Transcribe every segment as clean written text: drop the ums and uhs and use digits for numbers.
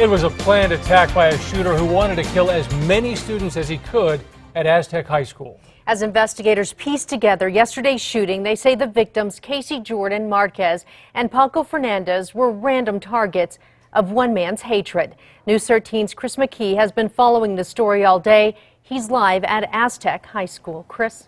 It was a planned attack by a shooter who wanted to kill as many students as he could at Aztec High School. As investigators pieced together yesterday's shooting, they say the victims, Casey Jordan Marquez and Paco Fernandez, were random targets of one man's hatred. News 13's Chris McKee has been following the story all day. He's live at Aztec High School. Chris?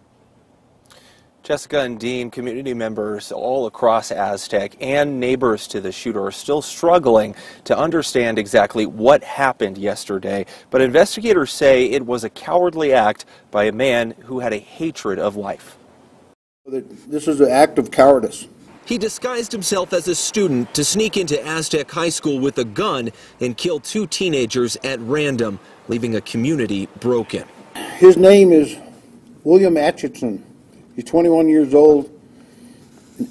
Jessica and Dean, community members all across Aztec and neighbors to the shooter are still struggling to understand exactly what happened yesterday. But investigators say it was a cowardly act by a man who had a hatred of life. This is an act of cowardice. He disguised himself as a student to sneak into Aztec High School with a gun and kill two teenagers at random, leaving a community broken. His name is William Atchison. He's 21 years old,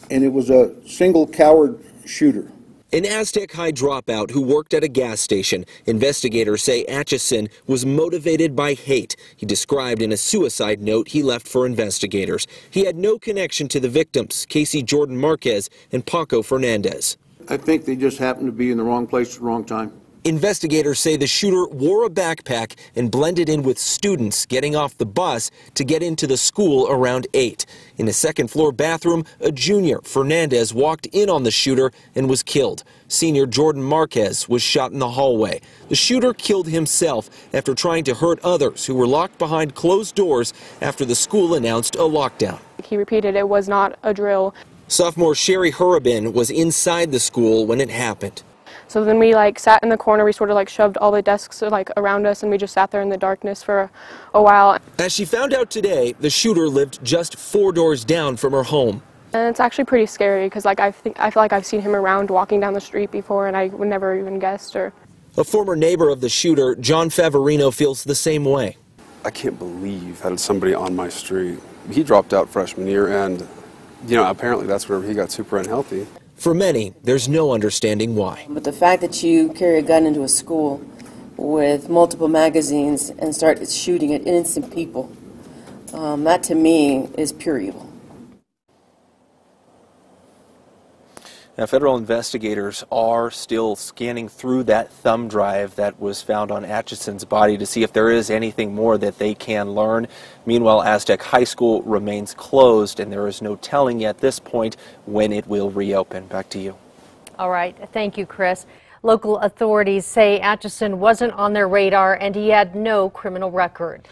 and it was a single coward shooter. An Aztec High dropout who worked at a gas station. Investigators say Atchison was motivated by hate. He described in a suicide note he left for investigators. He had no connection to the victims, Casey Jordan Marquez and Paco Fernandez. I think they just happened to be in the wrong place at the wrong time. Investigators say the shooter wore a backpack and blended in with students getting off the bus to get into the school around 8. In a second-floor bathroom, a junior, Fernandez, walked in on the shooter and was killed. Senior Jordan Marquez was shot in the hallway. The shooter killed himself after trying to hurt others who were locked behind closed doors after the school announced a lockdown. He repeated it was not a drill. Sophomore Sherry Hurribin was inside the school when it happened. So then we sat in the corner, we sort of shoved all the desks around us, and we just sat there in the darkness for a while. As she found out today, the shooter lived just 4 doors down from her home. And it's actually pretty scary because I feel like I've seen him around walking down the street before, and I would never even guessed. A former neighbor of the shooter, John Favorino, feels the same way. I can't believe I had somebody on my street. He dropped out freshman year, and apparently that's where he got super unhealthy. For many, there's no understanding why. But the fact that you carry a gun into a school with multiple magazines and start shooting at innocent people, that to me is pure evil. Now, federal investigators are still scanning through that thumb drive that was found on Atchison's body to see if there is anything more that they can learn. Meanwhile, Aztec High School remains closed, and there is no telling at this point when it will reopen. Back to you. All right. Thank you, Chris. Local authorities say Atchison wasn't on their radar and he had no criminal record.